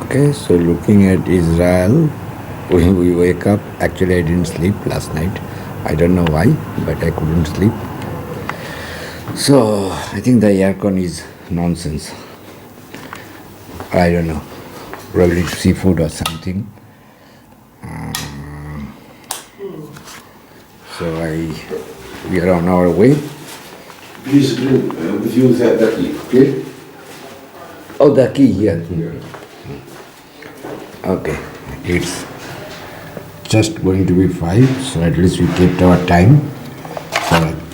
Okay, so looking at Israel, we wake up. Actually, I didn't sleep last night. I don't know why, but I couldn't sleep. So I think the aircon is nonsense. I don't know, probably seafood or something. So we are on our way. Please bring with you the key, okay? Oh, the key here. Okay, it's just going to be 5, so at least we kept our time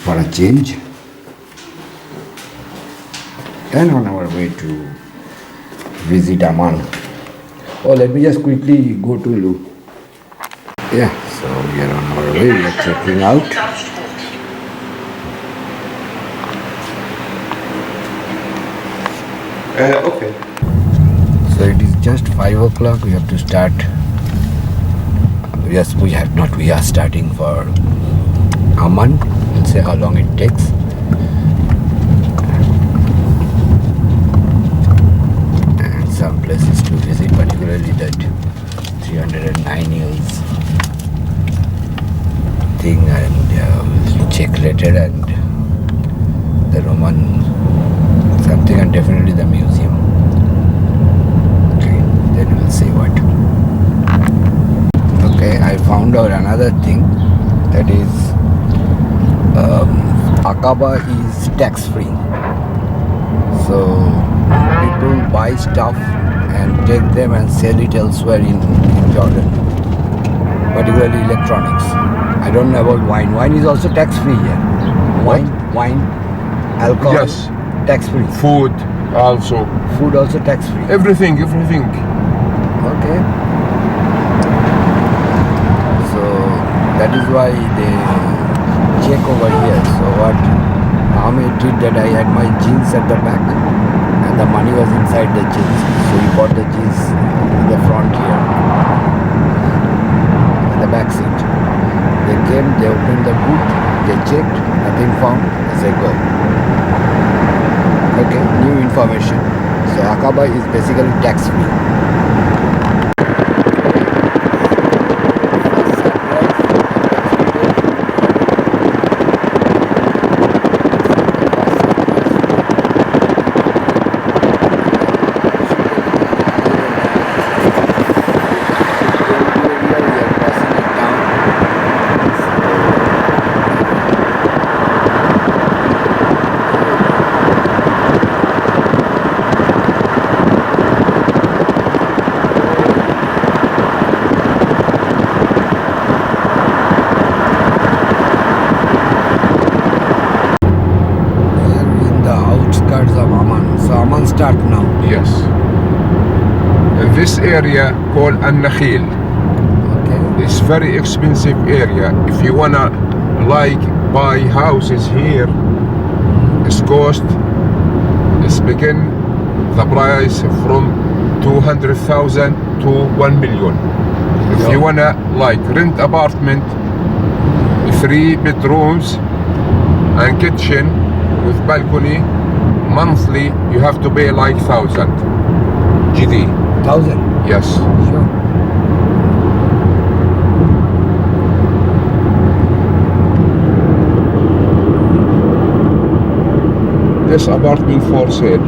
for a change. And on our way to visit Amman. Oh, let me just quickly go to Lu. Yeah, so we are on our way, we are checking out. Okay. So it is just 5 o'clock, we have to start. Yes, we are starting for Amman. We'll see how long it takes. And some places to visit, particularly that 309 years thing, and we'll check later, and the Roman something, and definitely the museum. Okay, then we'll see what. Okay, I found out another thing, that is Aqaba is tax free. So people buy stuff and take them and sell it elsewhere in Jordan, particularly electronics. I don't know about wine. Wine is also tax free here. Wine, alcohol. Yes. Tax free. Food also. Food also tax free. Everything. Okay. So that is why they check over here. So what Ahmed did, that I had my jeans at the back and the money was inside the jeans. So he bought the jeans in the front here, in the back seat. They came, they opened the boot, they checked, nothing found. I said go. Okay, new information. So Aqaba is basically tax free. Start now. Yes. In this area called An-Nakhil. Okay. It's very expensive area. If you wanna buy houses here, it's begin the price from 200,000 to 1 million. If you wanna rent apartment, 3 bedrooms and kitchen with balcony, monthly you have to pay 1,000 GD. 1,000? Yes. Sure. This apartment for sale.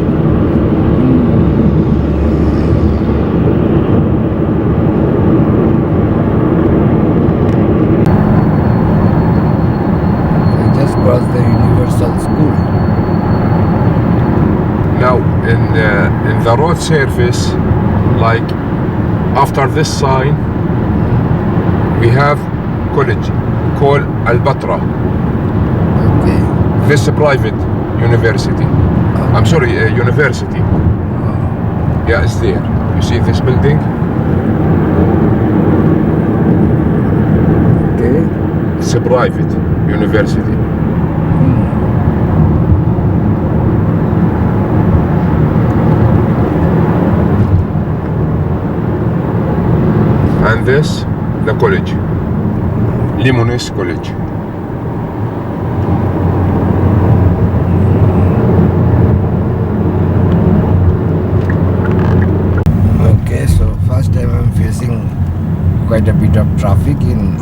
I just crossed the Universal School. Now in the road surface, after this sign, we have college called Al-Batra. Okay. This is a private university. I'm sorry, university. Yeah, it's there. You see this building? Okay. It's a private university. And this, the college, Limones College. bit of traffic in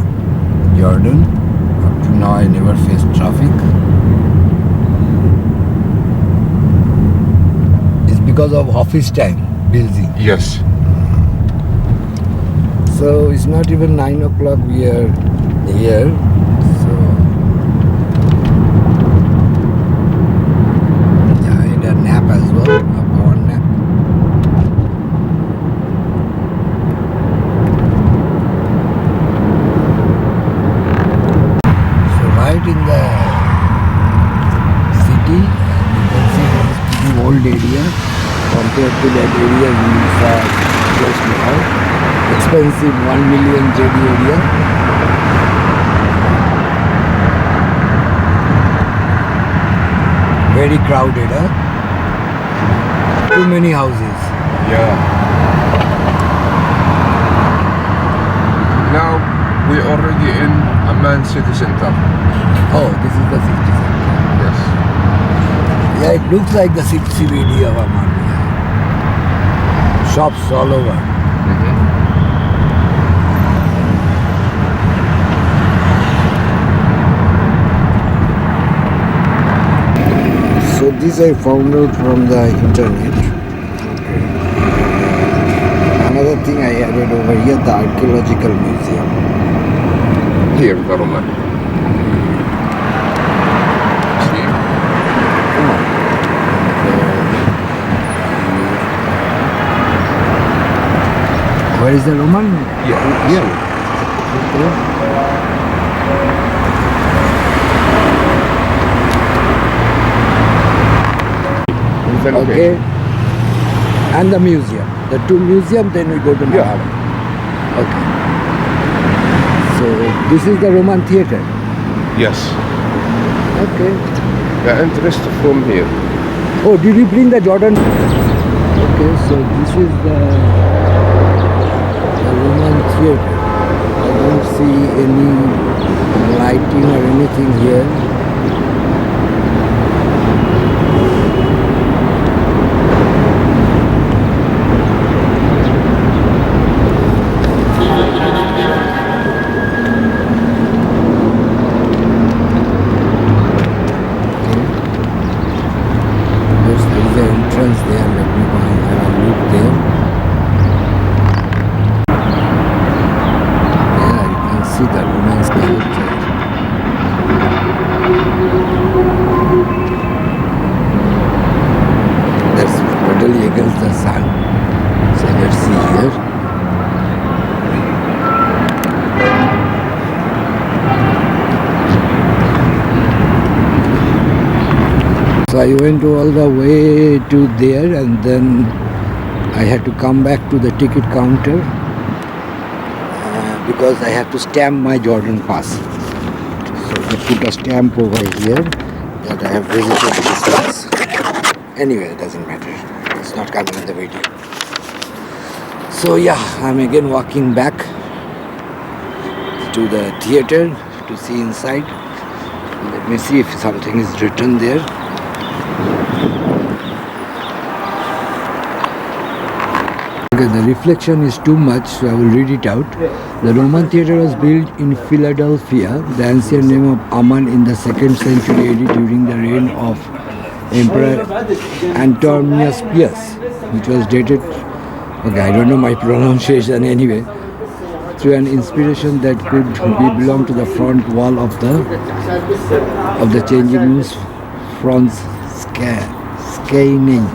Jordan. Up to now I never faced traffic. It's because of office time, busy. Yes. So it's not even 9 o'clock we are here. So yeah, I had a nap as well, a power nap. So right in the city, you can see this pretty old area compared to that area we saw just now. Expensive 1 million JD area. Very crowded, huh? Too many houses. Yeah. Now we're already in Amman city center. Oh, this is the city center. Yes. Yeah, it looks like the CBD of Amman. Yeah. Shops all over. So this I found out from the internet. Okay. Another thing I added over here, the Archeological Museum. Here, the Roman. See? Come on. Where is the Roman? Yeah. Here. Okay. Okay, and the museum. The two museum, then we go to Maharam. Okay. So this is the Roman theatre. Yes. Okay. The entrance from here. Oh, did you bring the Jordan? Okay, so this is the Roman theatre. I don't see any lighting or anything here. Against the sun. So let's see here. So I went all the way to there and then I had to come back to the ticket counter because I have to stamp my Jordan pass. So they put a stamp over here that I have visited this place. Anyway, it doesn't matter. It's not coming in the video. So yeah, I'm again walking back to the theatre to see inside. Let me see if something is written there. Okay, the reflection is too much, so I will read it out. The Roman theatre was built in Philadelphia, the ancient name of Amman, in the 2nd century AD during the reign of Emperor Antonius Pius, which was dated, okay, I don't know my pronunciation anyway, through an inspiration that could be belong to the front wall of the changing rooms Franz Skaining.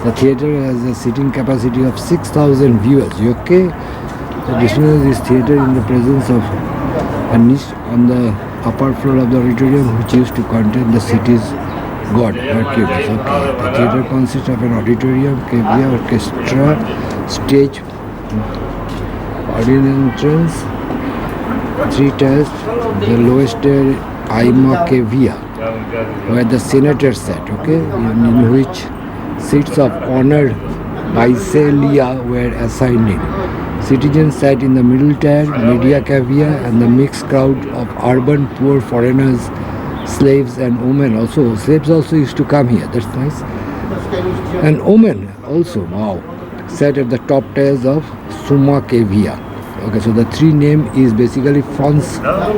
The theatre has a seating capacity of 6,000 viewers. You okay? The display this theatre in the presence of a niche on the upper floor of the auditorium, which used to contain the city's god, Hercules. Okay. The theatre consists of an auditorium, cavea, orchestra, stage, audience entrance, 3 tiers, the lowest tier, Aima cavea, where the senators sat, okay, in which seats of honor Basilia were assigned. Citizens sat in the middle tier, media cavea, and the mixed crowd of urban poor foreigners, slaves and women also. Slaves also used to come here, that's nice. And women also, wow, sat at the top tiers of Summa cavea. Okay, so the three name is basically Fons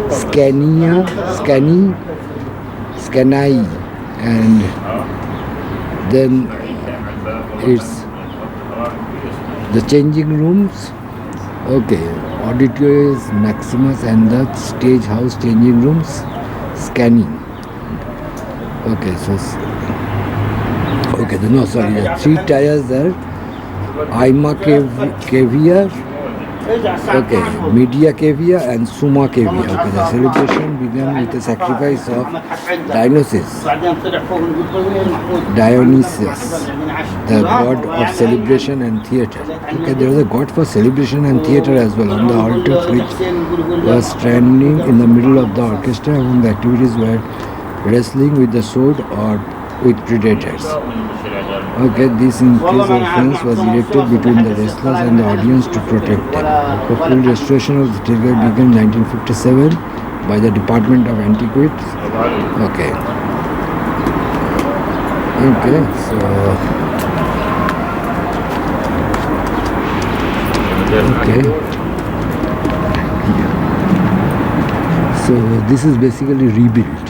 Scania, Scanai, and then it's the changing rooms. Okay, auditoriums Maximus and the stage house changing rooms scanning. Okay, so okay, no, sorry, the three tires there. Aima Caviar, okay, Media Caviar and Suma Caviar. Okay, the celebration began with the sacrifice of Dionysus, the god of celebration and theatre. Okay, there was a god for celebration and theatre as well on the altar, which was standing in the middle of the orchestra. Among the activities were wrestling with the sword or with predators. Okay, this in case of fence was erected between the wrestlers and the audience to protect them. The full restoration of the Citadel began in 1957 by the Department of Antiquities. Okay. Okay, so okay. So this is basically rebuilt.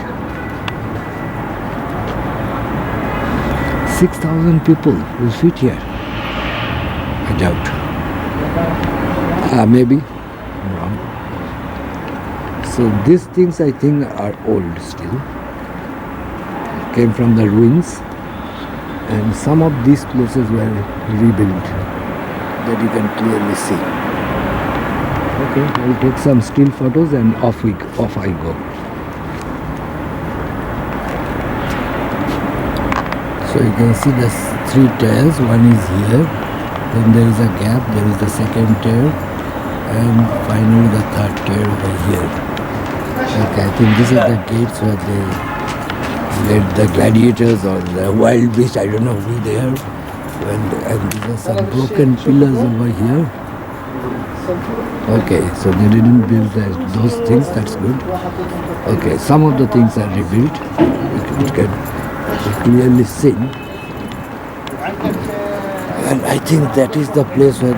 6,000 people will fit here. I doubt. Maybe. I'm wrong. So these things I think are old still. Came from the ruins. And some of these places were rebuilt that you can clearly see. Okay, I'll take some still photos and off I go. So you can see the three tiers, one is here, then there is a gap, there is the second tier, and finally the third tier over here. Okay, I think this is the gates where they let the gladiators or the wild beast, I don't know who they are. And these are some broken pillars over here. Okay, so they didn't build those things, that's good. Okay, some of the things are rebuilt. You can clearly see. And I think that is the place where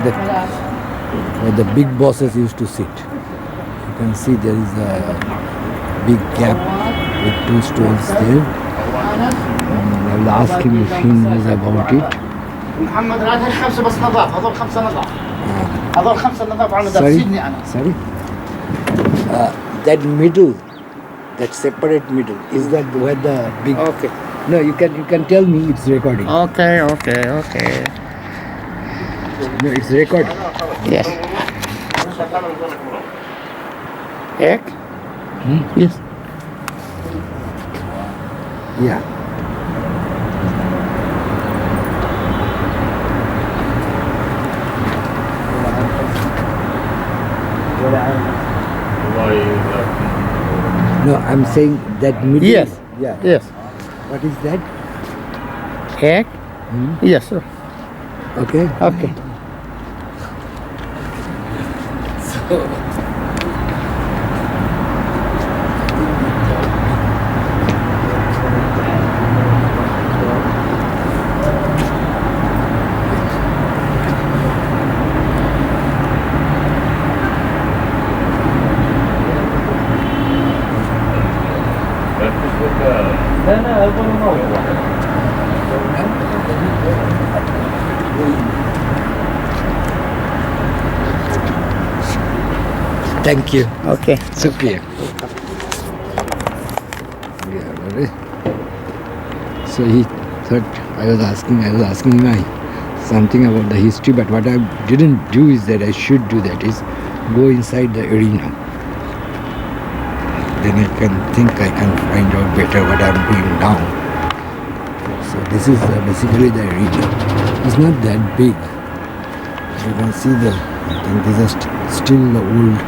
the big bosses used to sit. You can see there is a big gap with two stones there. I will ask him if he knows about it. Sorry? That middle, that separate middle, is that where the big... Okay. No, you can tell me it's recording. Okay. No, it's recording. Yes. Egg? Yes. Yeah. No, I'm saying that middle. Yes. Yeah. Yes. What is that? Egg? Yes, sir. Okay. Okay. So. Thank you. Okay. Shukriya. So he thought I was asking him something about the history, but what I didn't do is that I should do that is go inside the arena. Then I can find out better what I'm doing now. So this is basically the arena. It's not that big. You can see I think these are still the old.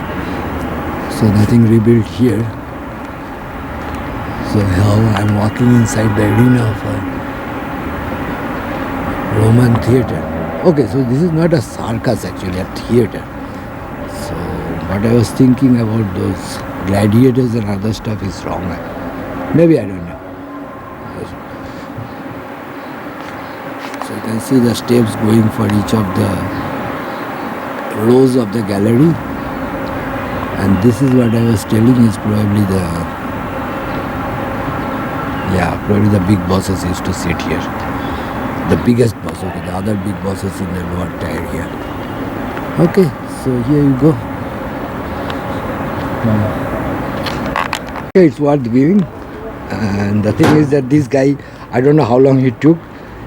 So nothing rebuilt here. So now I'm walking inside the arena of a Roman theatre. Okay, so this is not a circus actually, a theatre. So what I was thinking about those gladiators and other stuff is wrong. Maybe I don't know. So you can see the steps going for each of the rows of the gallery. And this is what I was telling is probably probably the big bosses used to sit here. The biggest boss, okay, the other big bosses in the lower tier here. Okay, so here you go. Okay, it's worth viewing. And the thing is that this guy, I don't know how long he took.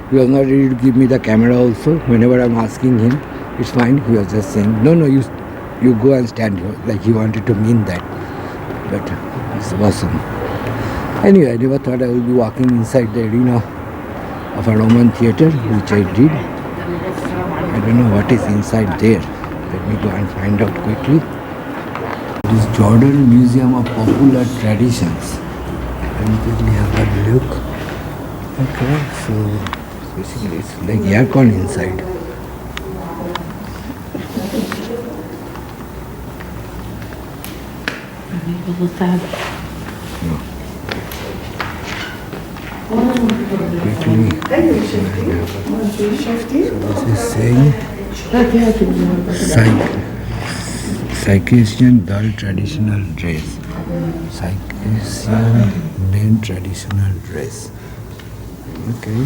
He was not ready to give me the camera also. Whenever I'm asking him, it's fine. He was just saying, no, you go and stand here. Like he wanted to mean that. But it's awesome. Anyway, I never thought I would be walking inside the arena of a Roman theatre, which I did. I don't know what is inside there. Let me go and find out quickly. It is Jordan Museum of Popular Traditions. Let me quickly have a look. Okay, so basically it's like aircon inside. Quickly. So this is saying Circassian dull traditional dress. Circassian men traditional dress. Okay.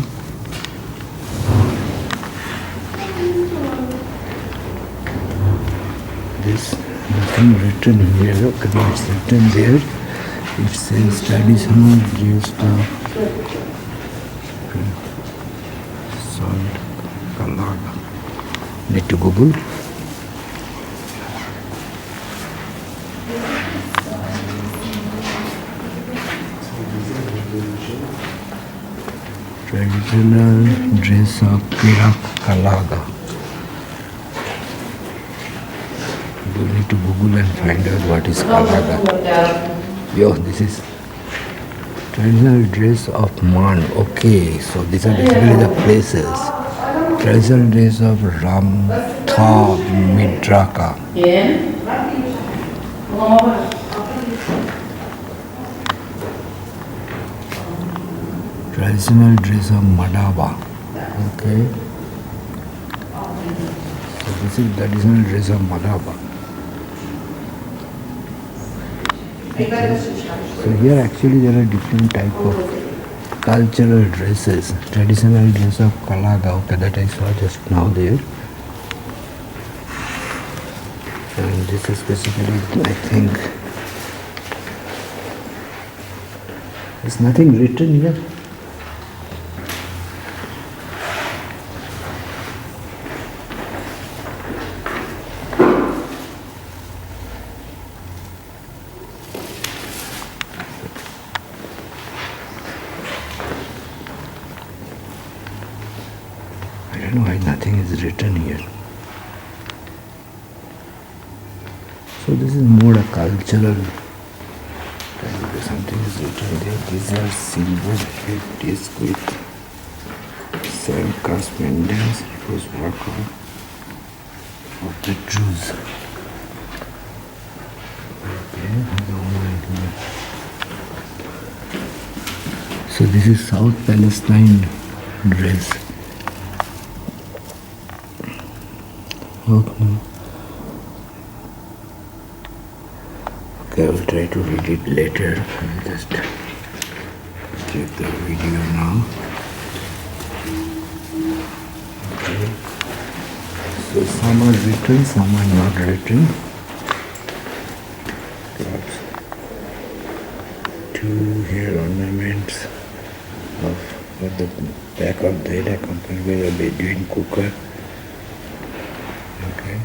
This nothing written here. Okay, it's written there. It says traditional dress of salt Kalaga. Need to Google. Traditional dress of Kalaga. We need to Google and find out what is Kalaga. Yo, this is traditional dress of Man. Okay, so these are basically the places. Traditional dress of Ramtha Midraka. Traditional dress of Madaba. Okay. So this is traditional dress of Madaba. So here actually there are different type of cultural dresses. Traditional dress of Kalaga, okay, that I saw just now there. And this is basically, I think, there's nothing written here. I don't know why nothing is written here. So this is more a cultural. Something is written there. These are silver head disc with sand cast pendants. It was work of the Jews. Okay, I don't know idea. So this is South Palestine dress. Okay. Okay, I will try to read it later. I'll just check the video now. Okay. So some are written, some are not written. Perhaps two hair ornaments of the back of the head accompanied by a Bedouin cooker. Okay.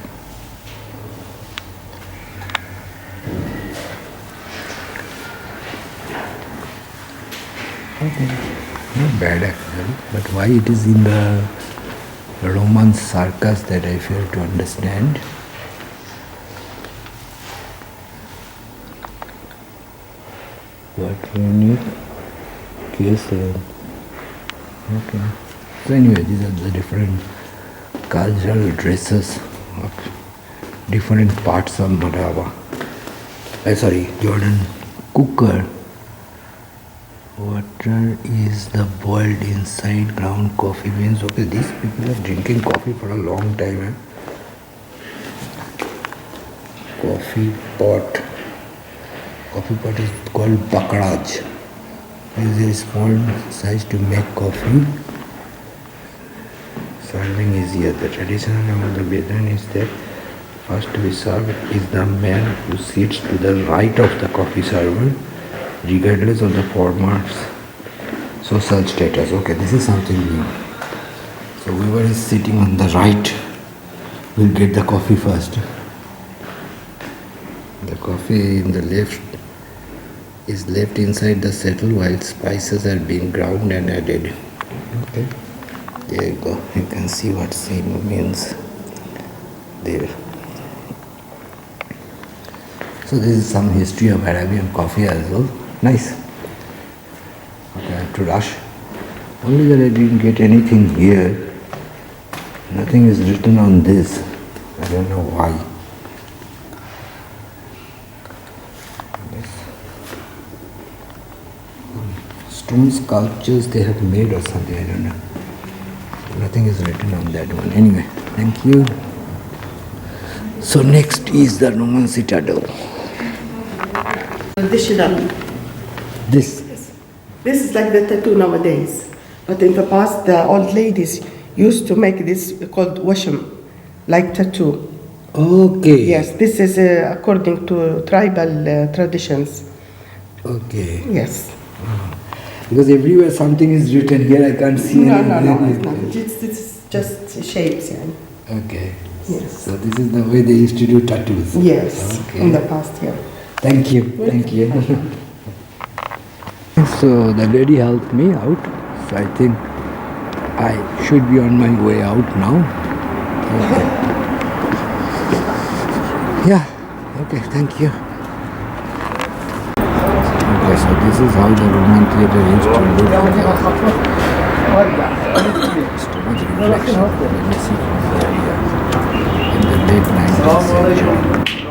Okay. Not bad actually, but why it is in the Roman circus that I fail to understand. What unique case. Okay. So anyway, these are the different cultural dresses of different parts of Madaba. Jordan cooker. Water is the boiled inside ground coffee beans. Okay, these people are drinking coffee for a long time. coffee pot. Coffee pot is called bakraj. It is a small size to make coffee. Serving is here. The tradition among the Bedouin is that first to be served is the man who sits to the right of the coffee server, regardless of the former's social status. Okay, this is something new. So whoever is sitting on the right will get the coffee first. The coffee in the left is left inside the settle while spices are being ground and added. Okay, there you go. You can see what sin means there. So this is some history of Arabian coffee as well. Nice. Okay, I have to rush. Only that I didn't get anything here. Nothing is written on this. I don't know why. Stone sculptures they have made or something, I don't know. Nothing is written on that one. Anyway, thank you. So next is the Roman Citadel. Additional. This. This is like the tattoo nowadays. But in the past, the old ladies used to make this called washam, like tattoo. Okay. Yes, this is according to tribal traditions. Okay. Yes. Because everywhere something is written here, I can't see No, anything. it's not. It's just shapes. Yeah. Okay. Yes. So this is the way they used to do tattoos. Yes, Okay. in the past, yeah. Thank you. Thank you. So the lady helped me out. So I think I should be on my way out now. Okay. Yeah. Okay. Thank you. Okay. So this is how the Roman theatre used to look. It's too much reflection. Let me see from the area in the late 19th century.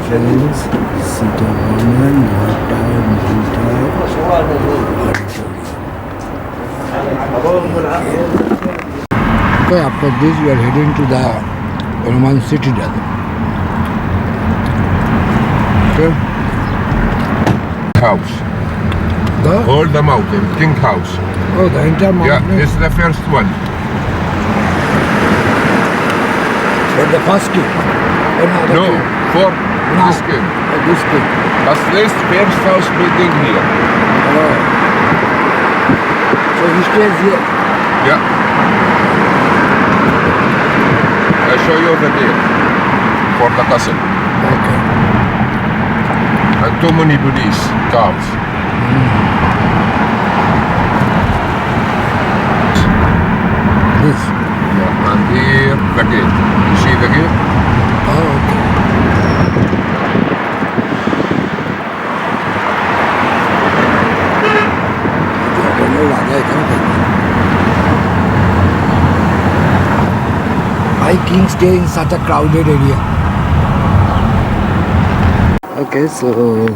Friends, sit on Amman, Okay, after this we are heading to the Roman Citadel. Okay. House. The? All the mountain, King House. Oh, the entire mountain. Yeah, this is the first one. But the first king. No, for Now. this king. This king. That's this first house building here. Oh. So he stays here. Yeah. I show you the gate for the castle. Okay. And too many police cars. This. Yeah. And here the gate. You see the gate? Oh, okay. Why kings stay in such a crowded area? Okay, so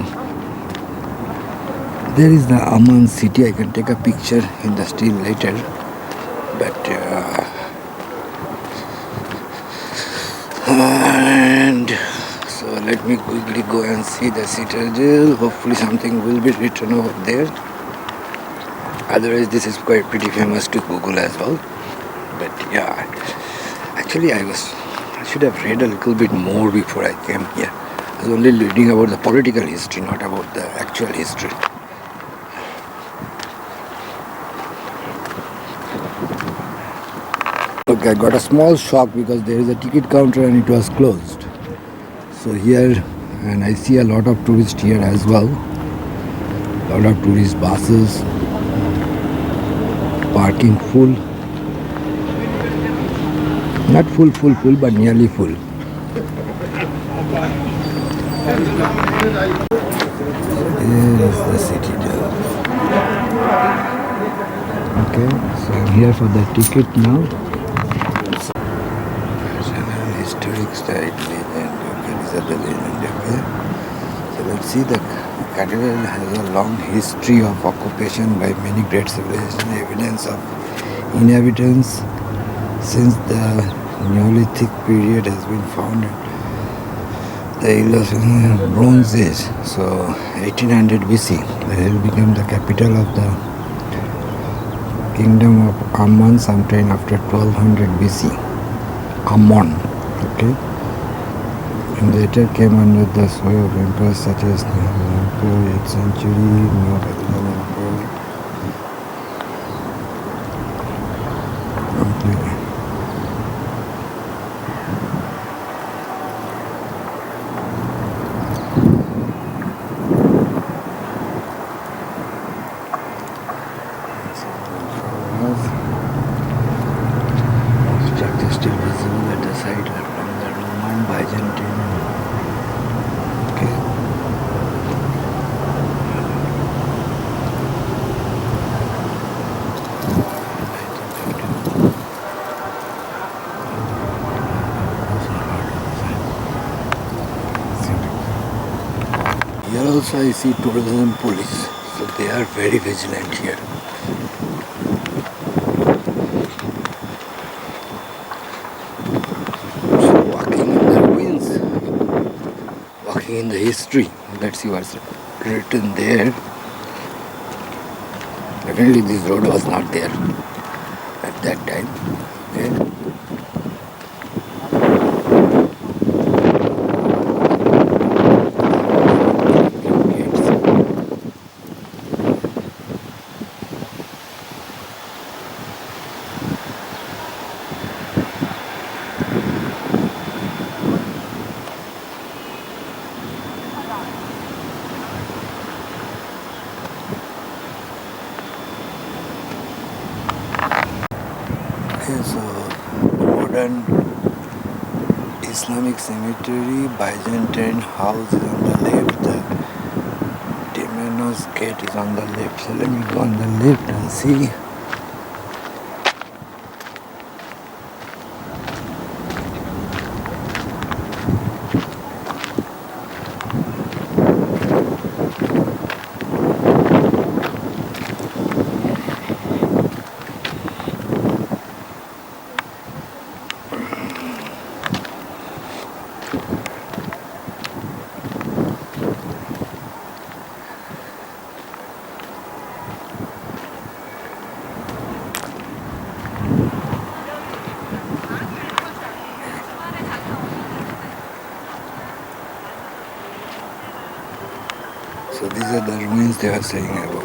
there is the Amman city. I can take a picture in the still later, but and so let me quickly go and see the Citadel. Hopefully something will be written over there. Otherwise this is quite pretty famous to Google as well. But yeah, actually I should have read a little bit more before I came here. I was only reading about the political history, not about the actual history. Okay, I got a small shock because there is a ticket counter and it was closed. So here, and I see a lot of tourists here as well. A lot of tourist buses. Parking full. Not full, but nearly full. Here is the Citadel. Okay, so I'm here for the ticket now. Historic site legend. Okay, these are the legend. Okay, so let's see. The cathedral has a long history of occupation by many great civilizations. Evidence of inhabitants since the Neolithic period has been found in the Bronze Age. So 1800 BC, the hill became the capital of the Kingdom of Amman sometime after 1200 BC. Amman, okay. And later came under the sway of emperors such as the Emperor 8th century, Neo-Babylonian Emperor. Okay. Structure still visible at the side from the Roman, Byzantine. Okay. Here also I see tourism police, so they are very vigilant here. So walking in the ruins, walking in the history, let's see what's written there. Definitely this road was not there at that time. Okay. Okay, so modern Islamic cemetery, Byzantine house is on the left, the Temenos gate is on the left. So let me go on the left and see. So these are the ruins they are saying about.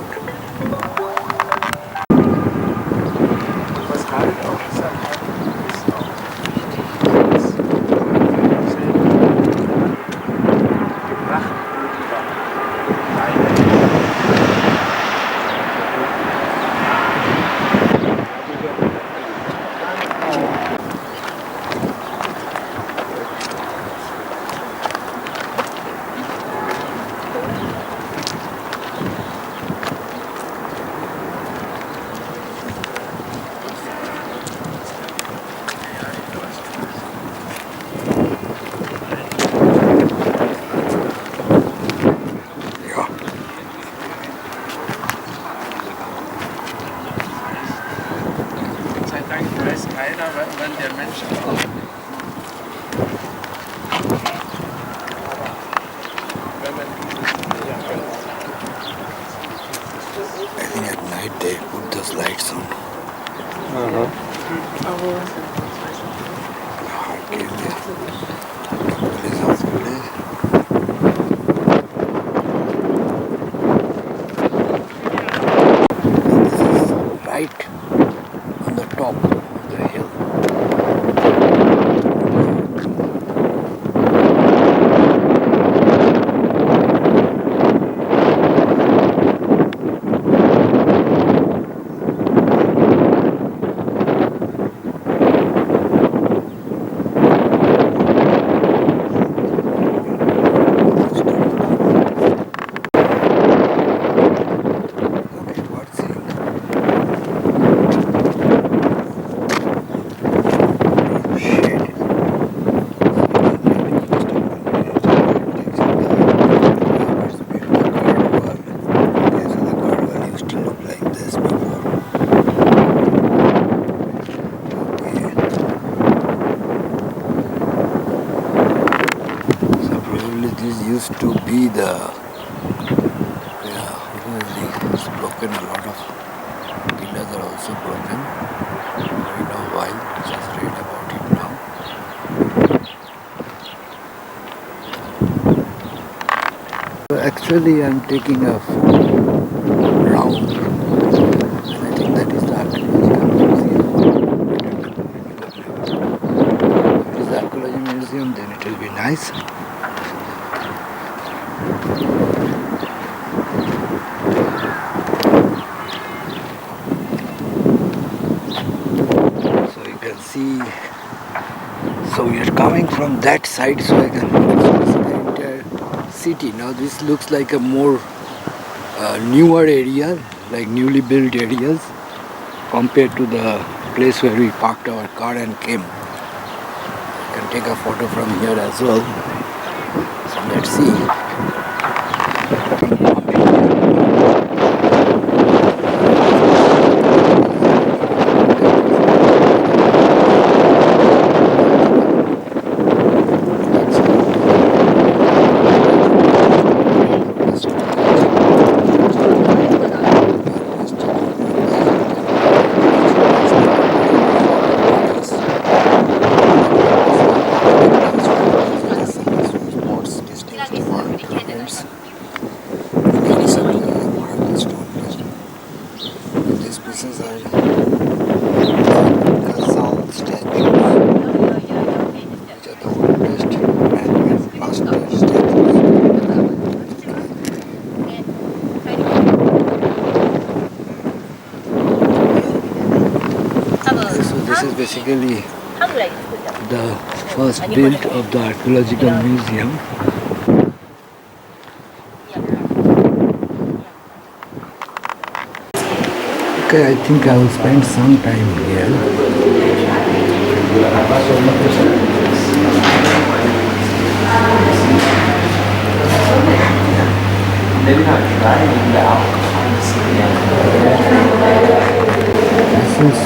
I think at night they put those lights on. Okay, police hospital. This is right on the top of the hill. broken. A lot of pillars are also broken. I don't know why. Just read about it now. So actually, I'm taking a round, and I think that is the Archeological Museum. If it is the Archeological Museum, then it will be nice. So you can see, so we are coming from that side, so I can actually see the entire city. Now this looks like a more newer area, like newly built areas, compared to the place where we parked our car and came. You can take a photo from here as well. So let's see. These pieces are Casal statues, which are the oldest and plaster statues. So this is basically the first build of the Archaeological Museum. Okay, I think I will spend some time here. This is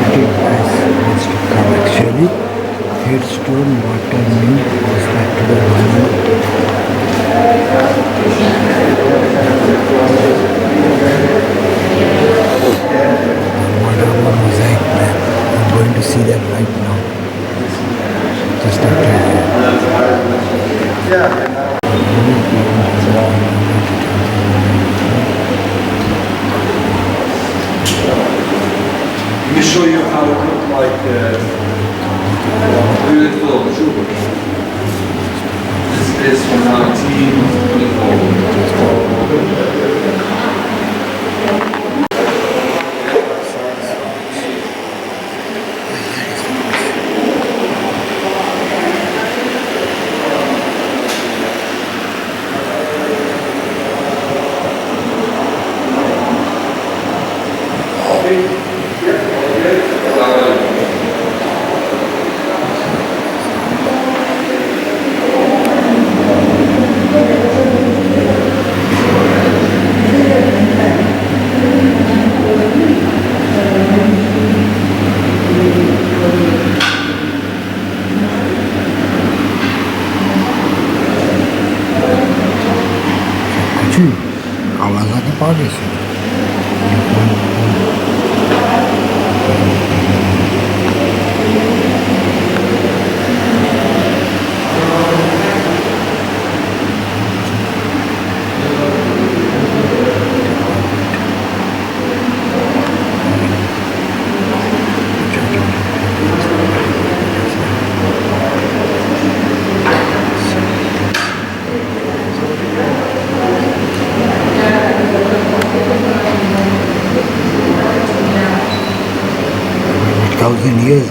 pretty nice place to come actually. Headstone water mill goes back to the Roman. Whatever mosaic plan. I'm going to see that right now. Just after here. Let me show you how it looked like beautiful sugar. This is from 1924. Awalnya pakai sih. Thousand years.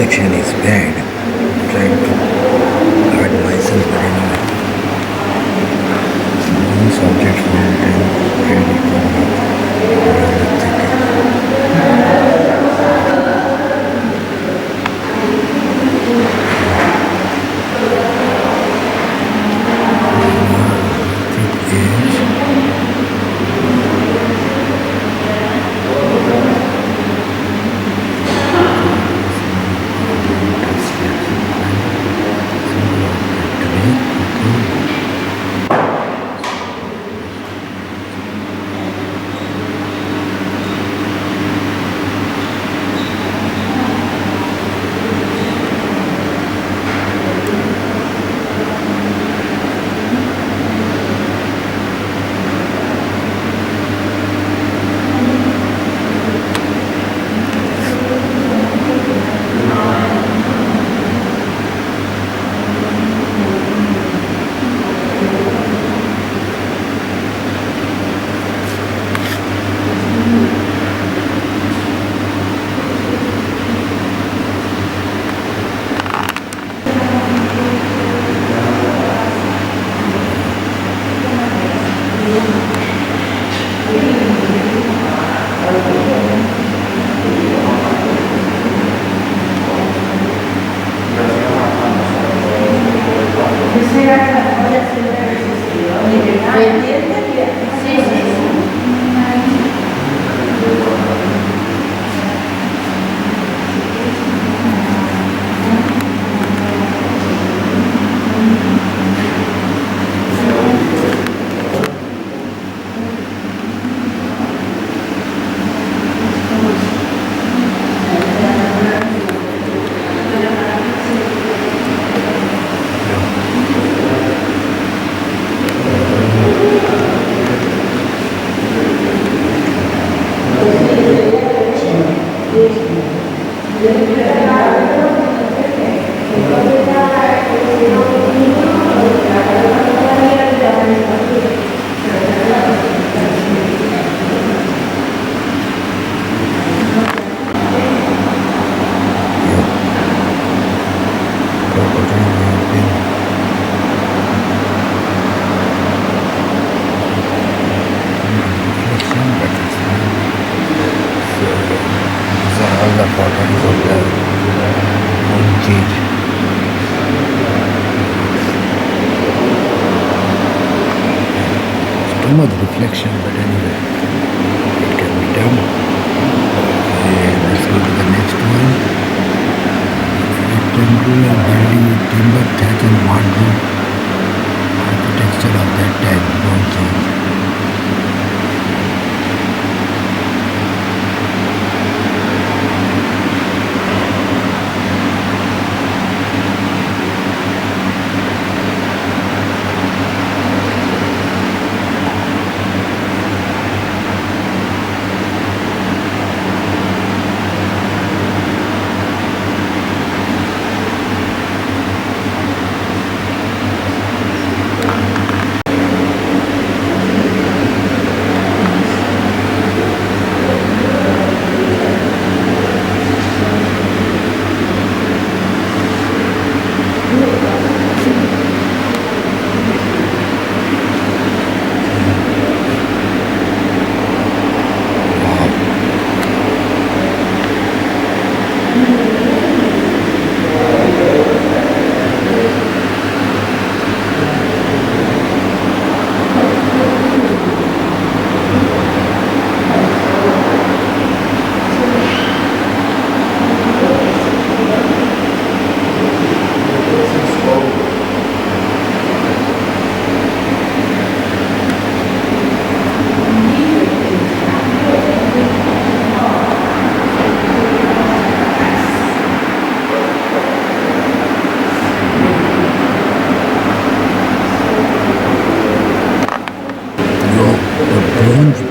reflection is bad. I'm trying to hurt myself, but anyway. One subject fountain, ready to around the thicket. Too much reflection, but anyway, it can be done. And let's go to the next one. Rectangular building with timber, thatch and mud roof. Architecture of that time, don't change.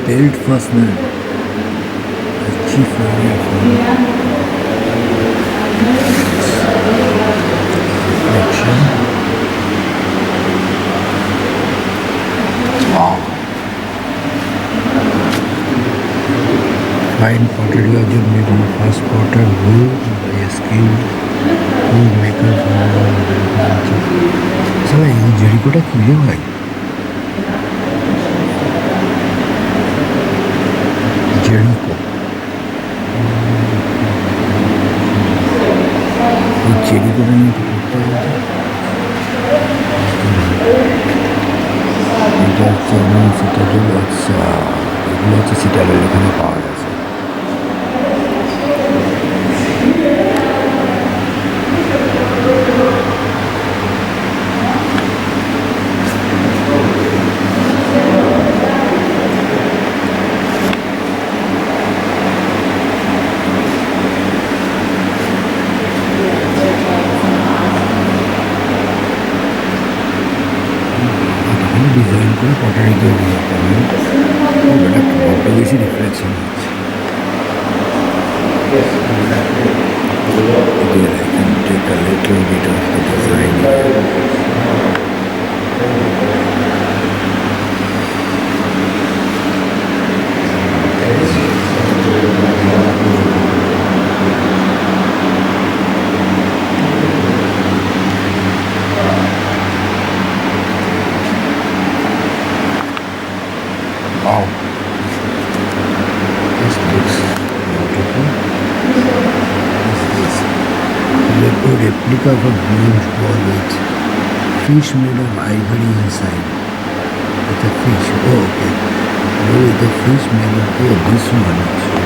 Built first man, the chief warrior from reflection. Wow. Fine pottery was made by first potter who a skilled wood maker from এই জেরিকোটা কি রে ভাই Jericho এই জেরিকোটা নিয়ে তো করতে হবে এটা হচ্ছে আমার সিটাডেল আচ্ছা এগুলো হচ্ছে সিটাডেল এখানে পাওয়া গেছে ডিজাইন করে পটারি তৈরি করতে হবে এটা বড্ড বেশি রিফ্লেকশন হচ্ছে Again, I can take a little bit of the design here. Wow, this looks beautiful. This is a replica of a bronze ball with fish made of ivory inside. With a fish. Oh, okay. Oh, the fish made of this one actually.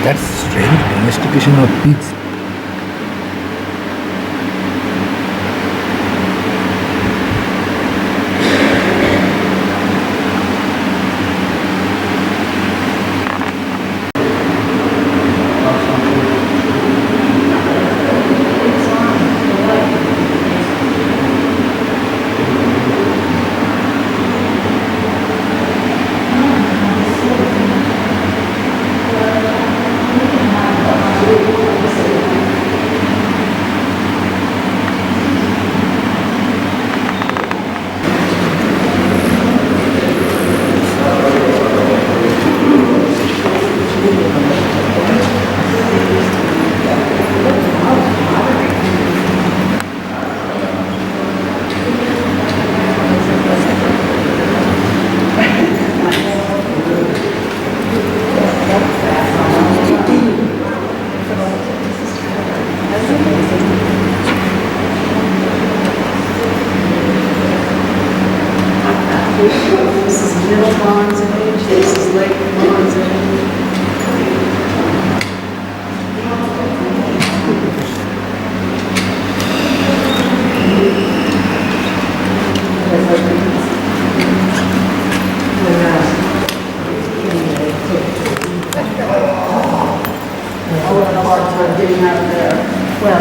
That's strange domestication of pigs.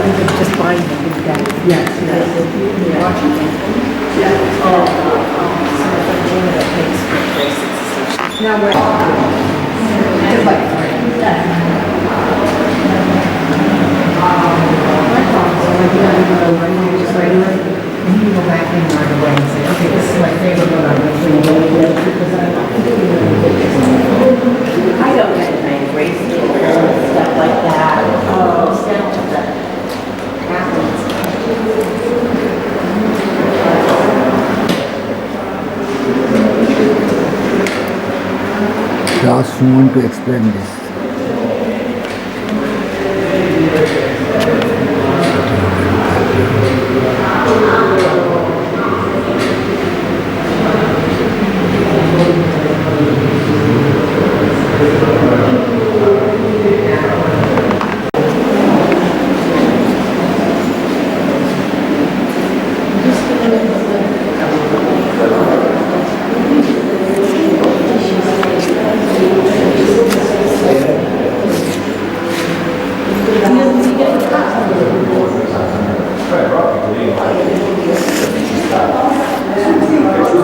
just buying them with that. Yes, yes. Now we're and you go back in right away and say, okay, this is my favorite one. I don't get any bracelets and stuff like that. Instead of the athletes. Last someone to explain this.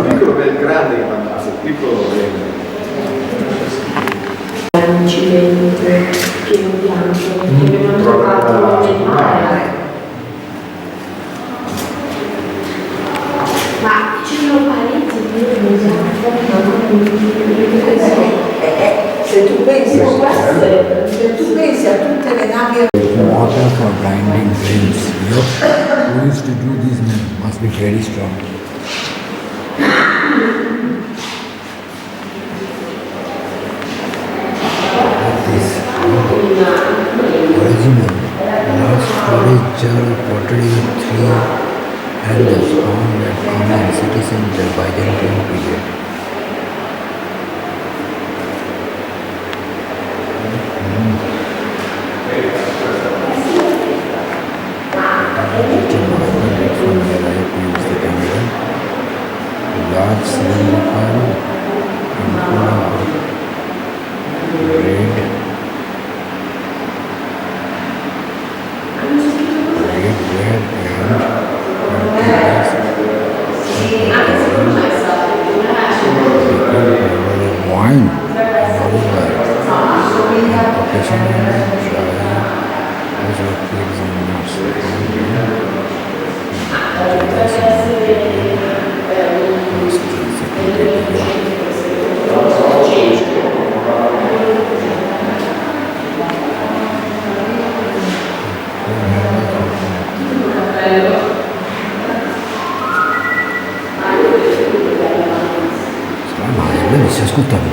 Piccolo per il grande che mandasse, il piccolo per Pieno bianco, che abbiamo trovato nel mare. Ma ci sono pareti Se tu pensi a tutte le navi Water for grinding grains. Who used to do these men must be very strong. This original large storage jar pottery with 3 handles found at Amman city center Byzantine period. From where I have used the camera, large cylindrical red wine occasionally dry as well pigs and nuts. Bellissimo, ascoltami.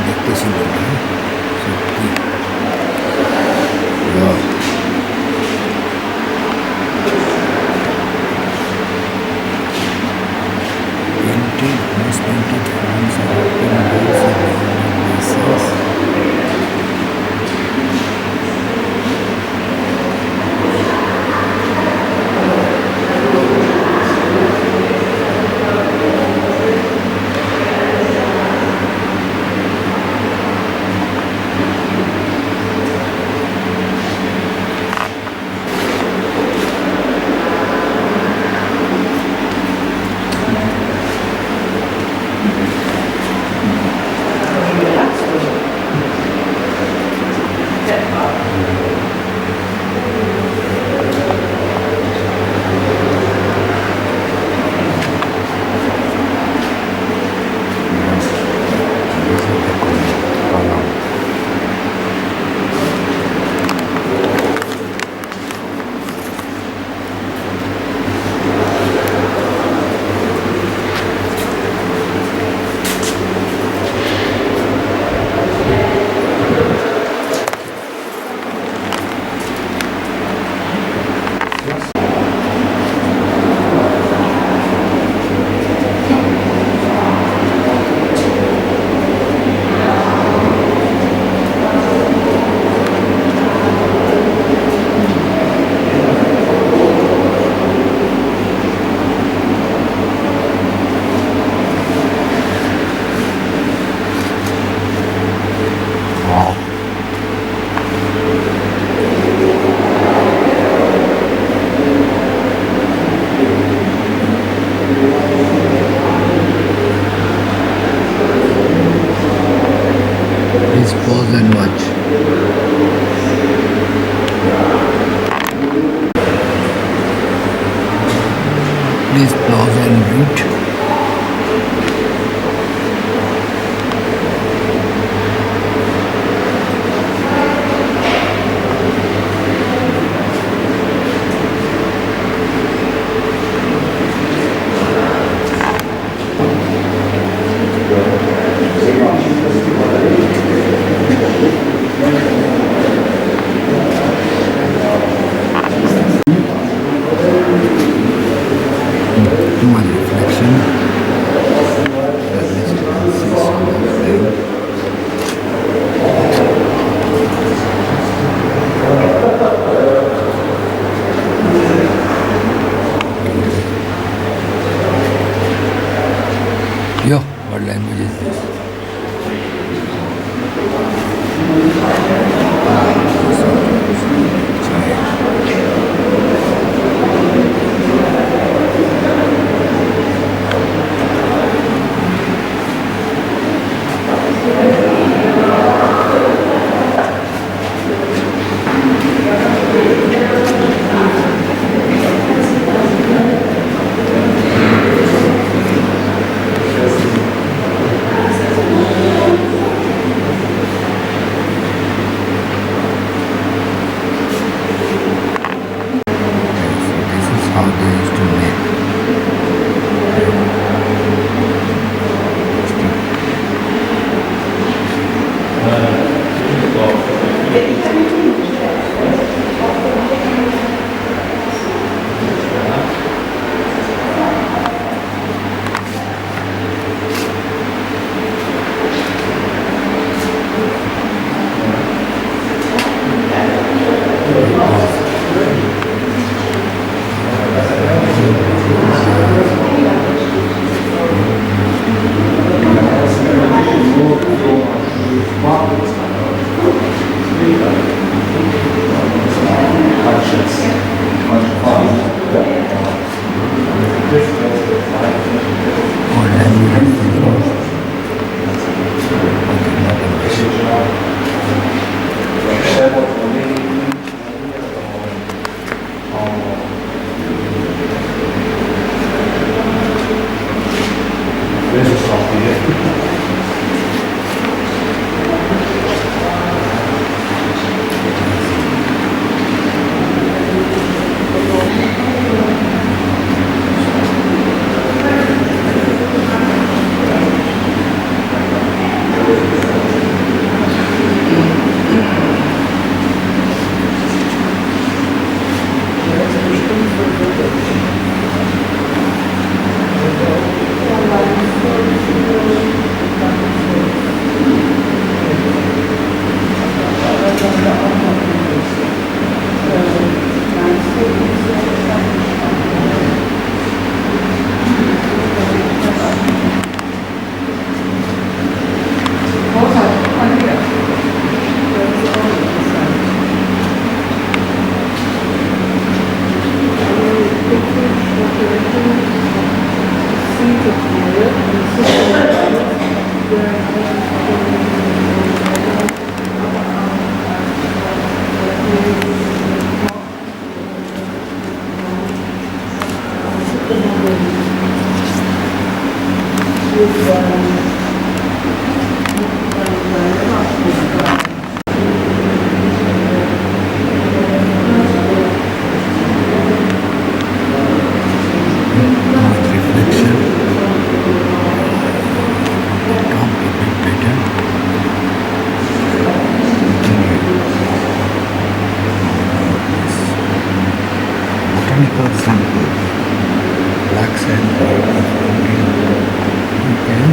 দেখতে সুন্দর, সত্যি। Wow. Painted, most painted forms are open doors and places. Please pause and watch. Please pause and read. Too much reflection. At least you can see some of them. Yo, what language is this? How they used to make. Or language. Okay, not English. botanical sample. Black sand part of Indian. Okay.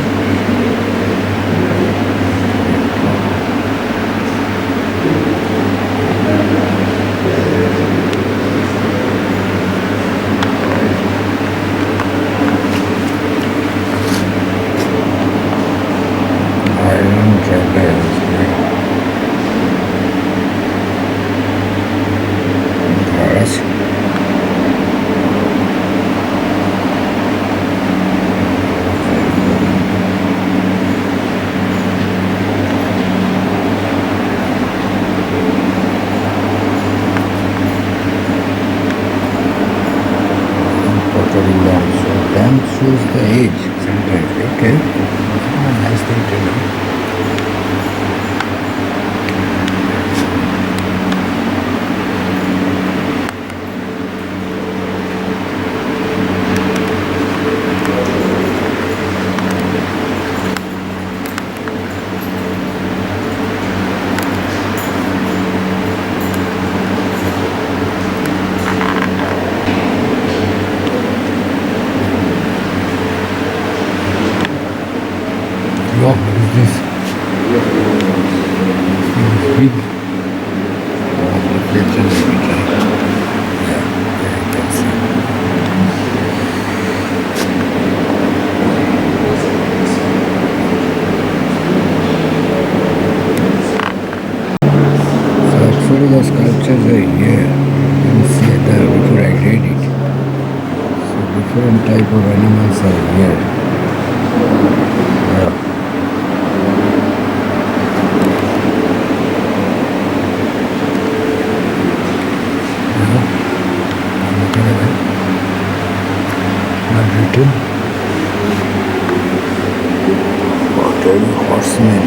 Iron dragons. Yes. Pottery also. Them shows the age sometimes. Okay. Nice thing to know. What is this? Big reflection. Yeah, you can see. So actually the sculptures are here. You can see that before I read it. So different type of animals are here. Yeah. Not written. Pottery horsemen.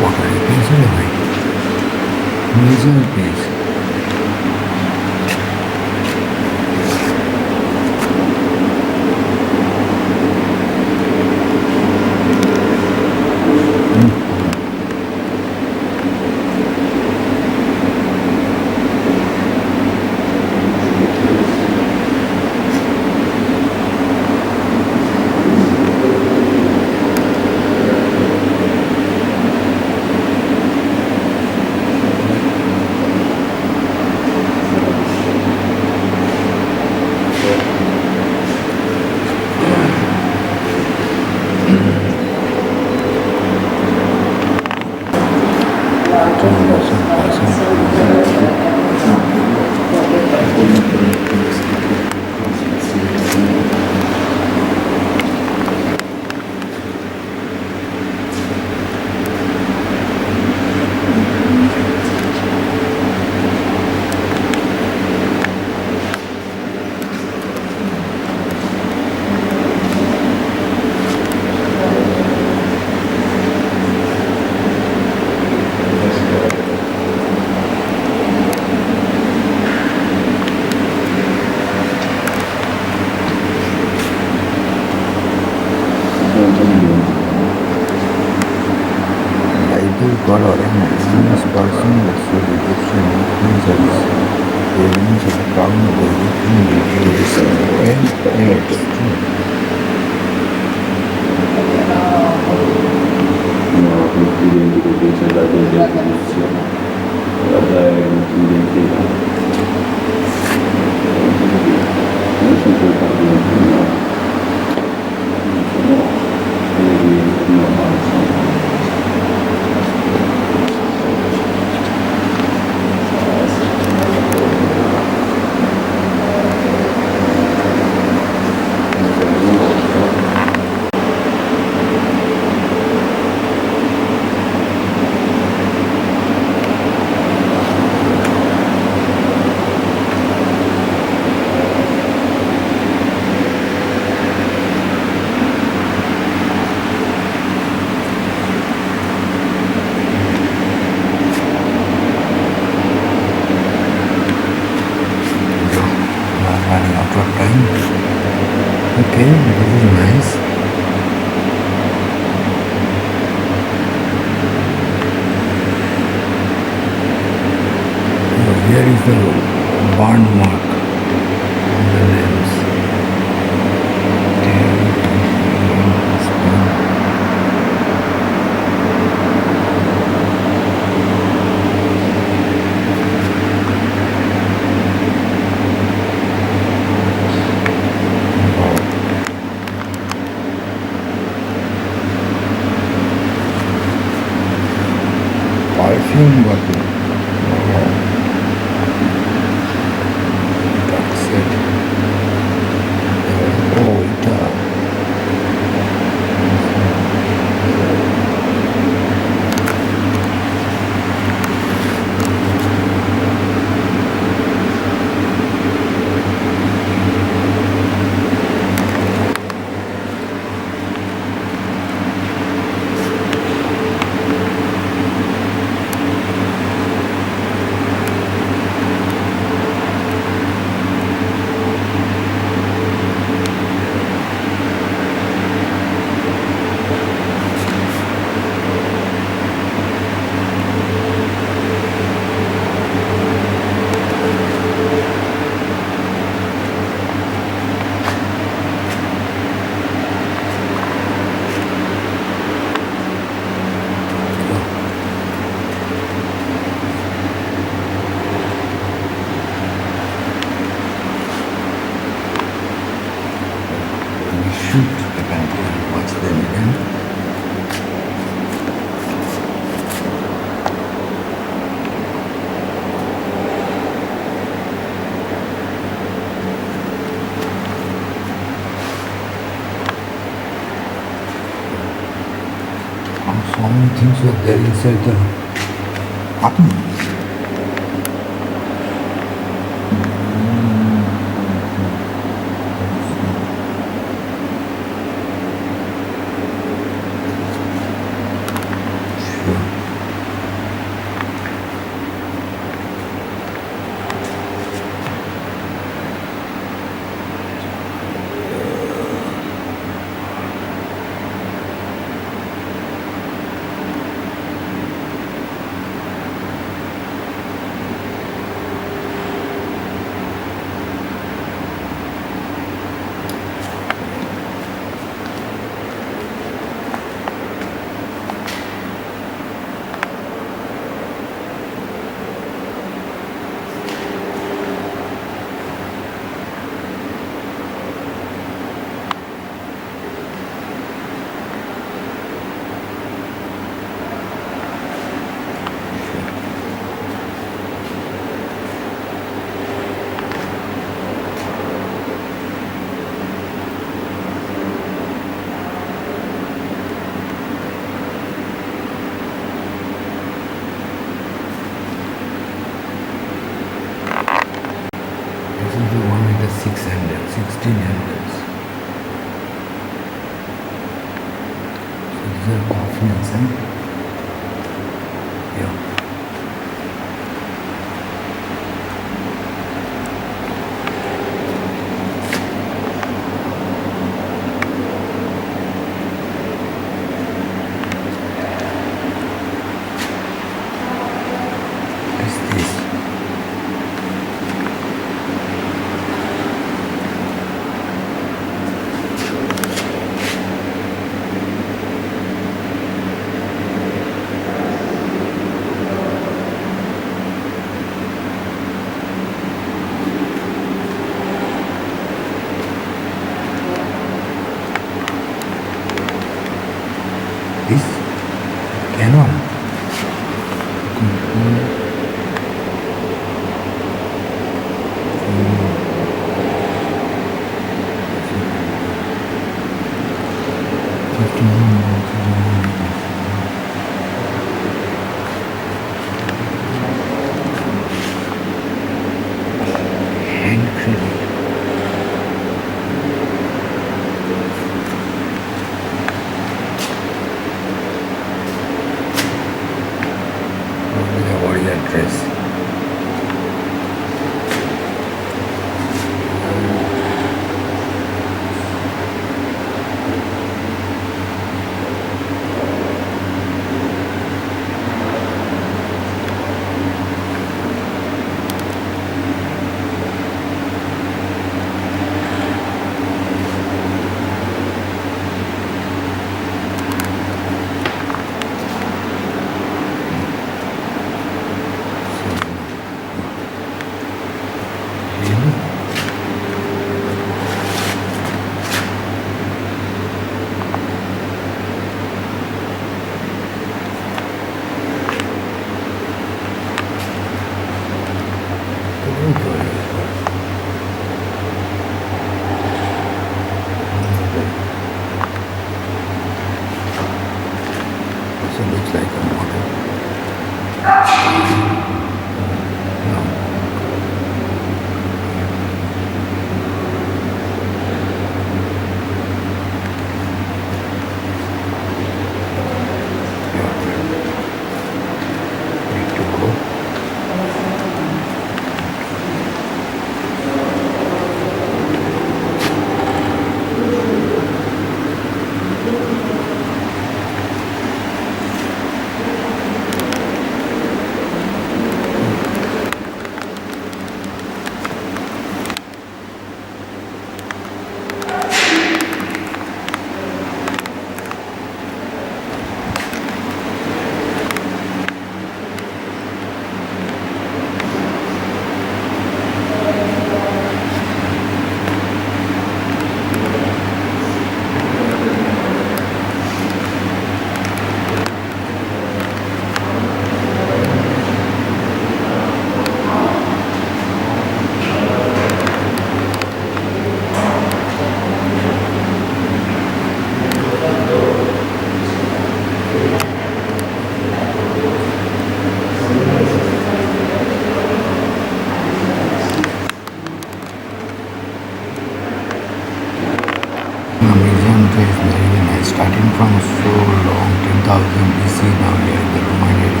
Pottery piece anyway. Museum piece. color and extremist person through the Egyptian influences, the evidence of the crown of the Egyptian deities and extreme. No, confidenti che pensa alla contemplazione, guardare confidenti non si può parlare no, this is nice. Oh, here is the burn mark on the lens. Perfume bottle. Wow. That's it. Oh, shoot apparently and watch them again. And so many things were there inside the apartment. This is the one with the 6 handles, 16 handles. So these are coffins, huh? Yeah. What is this? This cannon. Hand grenade. The warrior dress.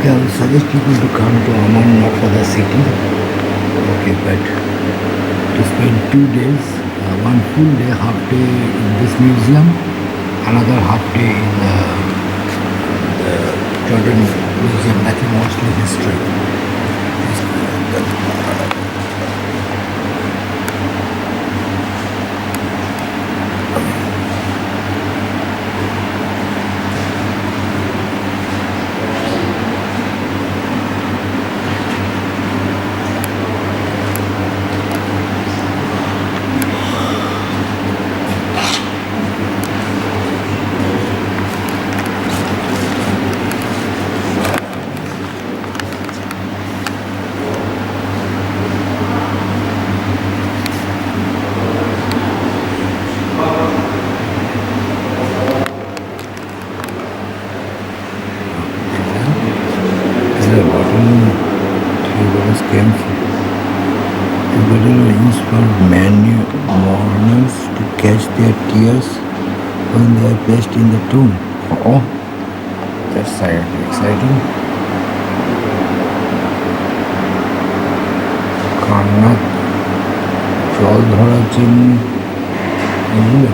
Okay, I will suggest people to come to Amman, not for the city. Okay, but to spend 2 days, one full day, half day in this museum, another half day in the Jordan Museum, nothing mostly history. The bottom tables came from the bottom are used for mourners to catch their tears when they are placed in the tomb. Oh, that's exciting. কান্না জল ধরার জন্য এগুলো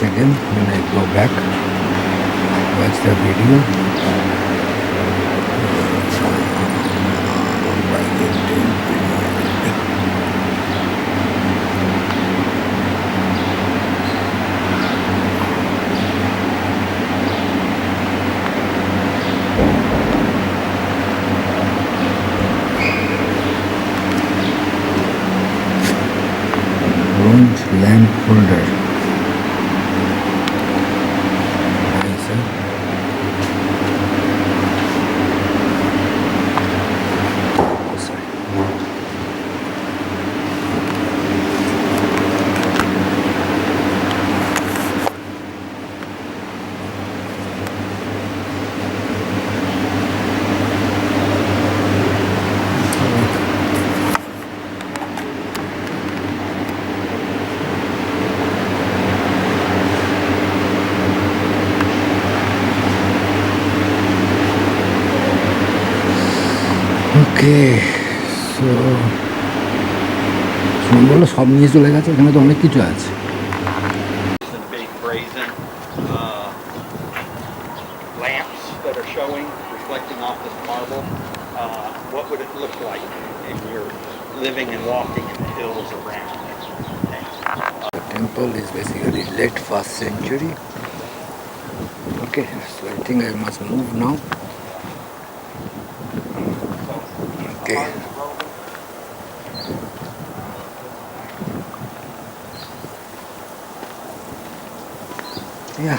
check in when I go back, watch the video. Bronze lamp holder. Okay so বললো সব নিয়ে চলে গেছে, এখানে তো অনেক কিছু আছে। And big brazen lamps that are showing, reflecting off this marble. What would it look like if you're living and walking in the hills around it? The temple is basically late 1st century. Okay, so I think I must move now. Okay. Yeah,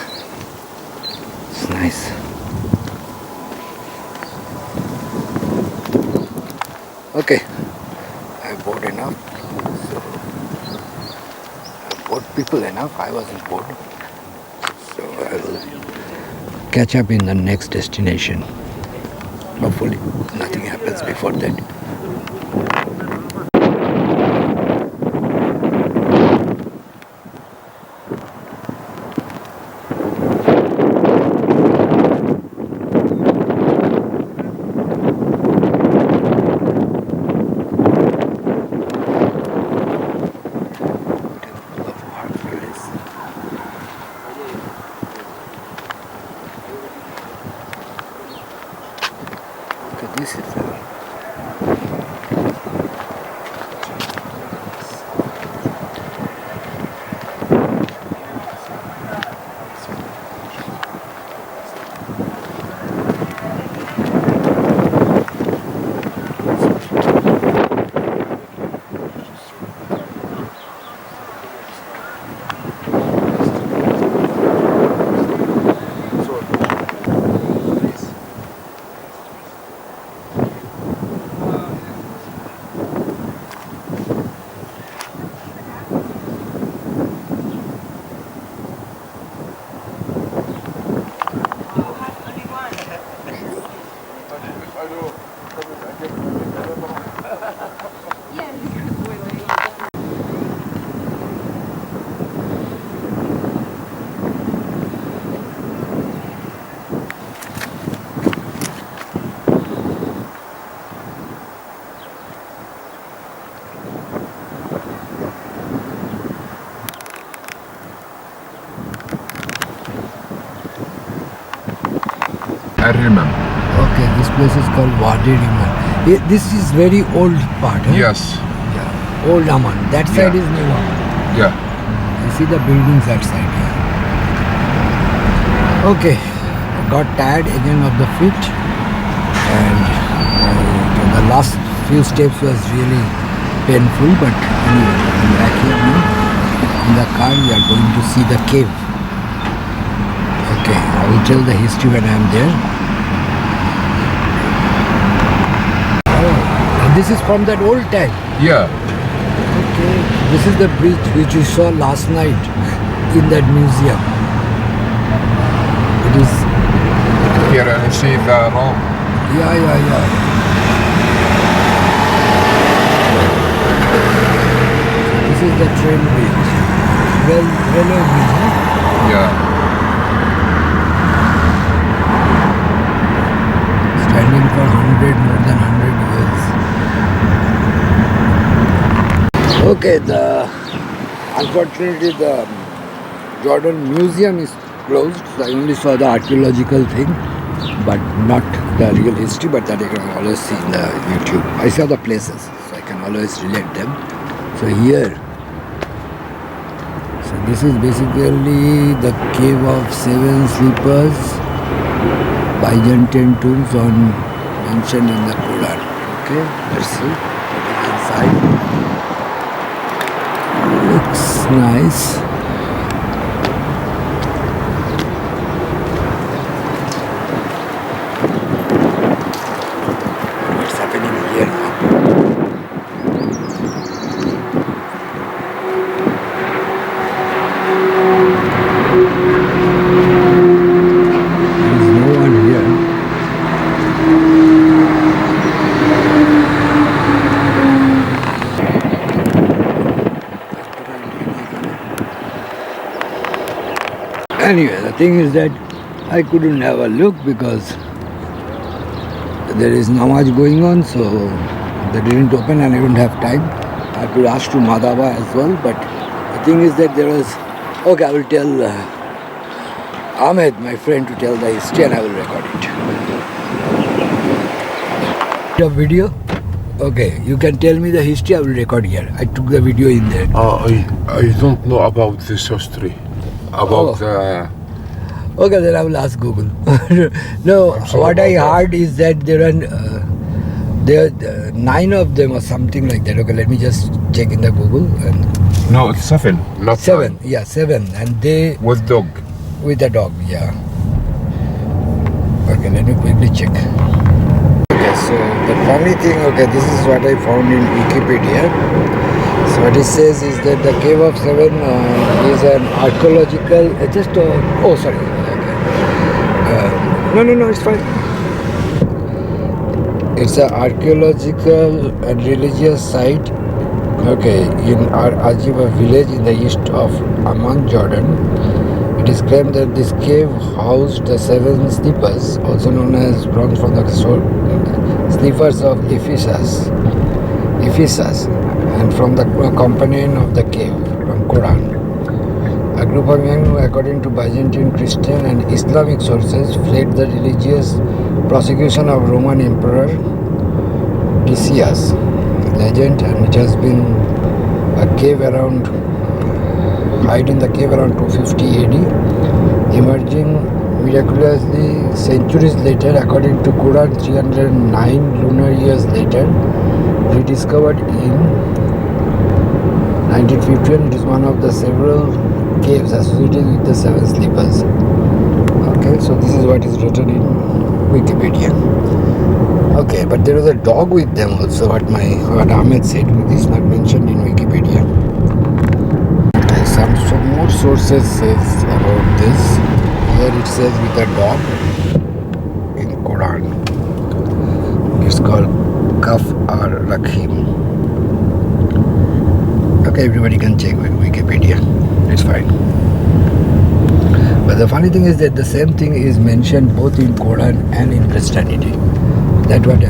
it's nice. Okay, I bored enough. So I bored people enough. I wasn't bored. So I will catch up in the next destination. Hopefully nothing happens before that. This is I remember. okay. This place is called Wadi Riman. This is very old part. Huh? Yes. Yeah. Old Amman. That side Yeah. is new Amman. Yeah. You see the buildings that side here. Okay. I got tired again of the feet, and the last few steps was really painful. But anyway, I'm back here now. In the car, we are going to see the cave. Okay, I will tell the history when I am there. Oh, and this is from that old time. Yeah. Okay, this is the bridge which we saw last night in that museum. It is, Here and see the Rome. yeah. This is the train bridge. Railway bridge, huh? Yeah. Standing for more than 100 years. Okay, unfortunately the Jordan Museum is closed, so I only saw the archaeological thing, but not the real history, but that I can always see in the YouTube. I saw the places, so I can always relate them. So here, so this is basically the cave of 7 sleepers, Byzantine tombs mentioned in the Quran. Okay, let's see what is inside. Looks nice. What's happening here now? There is no one here. Anyway, the thing is that I couldn't have a look because there is namaz going on, so they didn't open and I didn't have time. I could ask to Madhava as well, but the thing is that there was... Okay, I will tell Ahmed, my friend, to tell the history and I will record it. The video? Okay, you can tell me the history, I will record here. I took the video in there. I don't know about this history. About Okay, then I will ask Google. No, I'm sorry what I about that. heard is that there are 9 of them or something like that. Okay, let me just check in the Google. And no, it's 7, not 7, 9. yeah, 7. And they, With dog. With the dog, yeah. Okay, let me quickly check. Okay, so the funny thing, okay, this is what I found in Wikipedia. So what it says is that the Cave of Seven is an archaeological, oh sorry, okay. No, it's fine. It's an archaeological and religious site, okay, in Ajiba village in the east of Amman, Jordan. It is claimed that this cave housed the seven sleepers, also known as bronze from the sleepers of Ephesus, and from the companion of the cave from Quran. A group of men who, according to Byzantine, Christian and Islamic sources, fled the religious prosecution of Roman Emperor Decius. Legend, and it has been a cave around, hide in the cave around 250 AD, emerging miraculously centuries later, according to Quran 309 lunar years later, rediscovered in 1951. It is one of the several caves associated with the seven sleepers. Okay, so this is what is written in Wikipedia. Okay, but there was a dog with them also, what Ahmed said, which is not mentioned in Wikipedia. Okay, some more sources says about this. Here it says with a dog in Quran. It's called Kaf ar-Rakhim. Okay, everybody can check with Wikipedia. It's fine. But the funny thing is that the same thing is mentioned both in Quran and in Christianity. That's what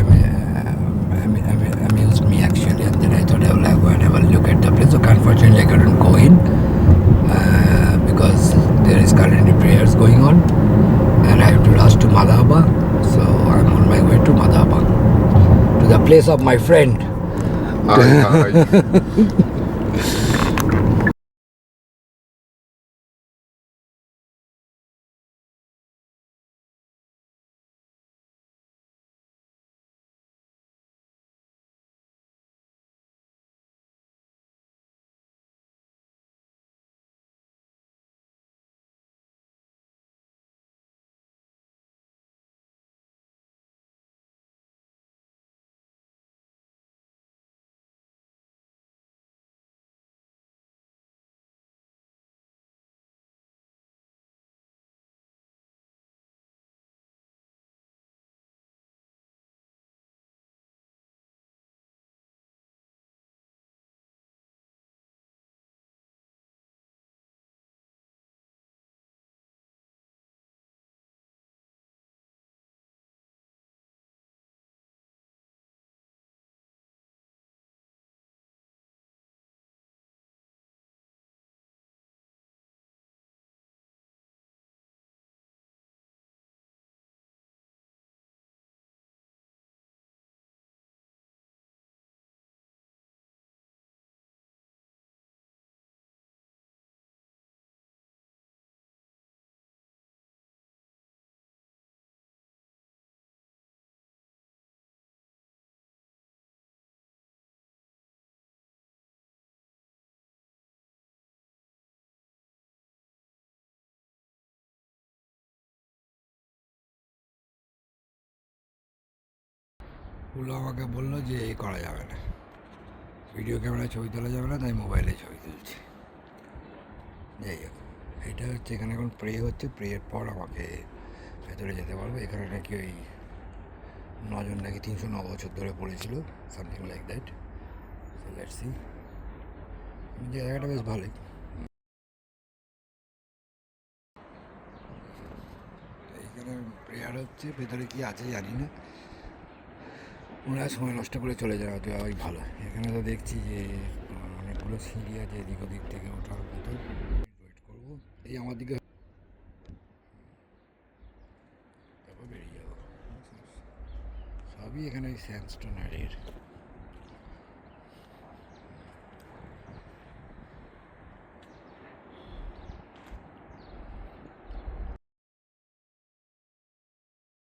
amused me actually, and then I thought I will go and have a look at the place. So unfortunately I couldn't go in because there is currently prayers going on, and I have to rush to Madhaba. So I'm on my way to Madhaba, to the place of my friend. ওগুলো আমাকে বললো যে এই করা যাবে না, video ক্যামেরায় ছবি তোলা যাবে না, তাই মোবাইলে ছবি তুলছি। যাই হোক, এটা হচ্ছে এখানে এখন প্রে হচ্ছে, প্রেয়ের পর আমাকে ভেতরে যেতে পারবো। এখানে নাকি ওই 9 জন নাকি 309 বছর ধরে পড়েছিল, something like that. So let's see. জায়গাটা বেশ ভালোই। এখানে প্রেয়ার হচ্ছে, ভেতরে কি আছে জানি না, ওরা সময় নষ্ট করে চলে যাওয়াই ভালো। এখানে তো দেখছি যে অনেকগুলো সিঁড়ি আছে এদিক ওদিক থেকে ওঠার মতো। ওয়েট করবো, এই আমার দিকে তারপর বেরিয়ে যাবো। সবই এখানে স্যান্ডস্টোন এর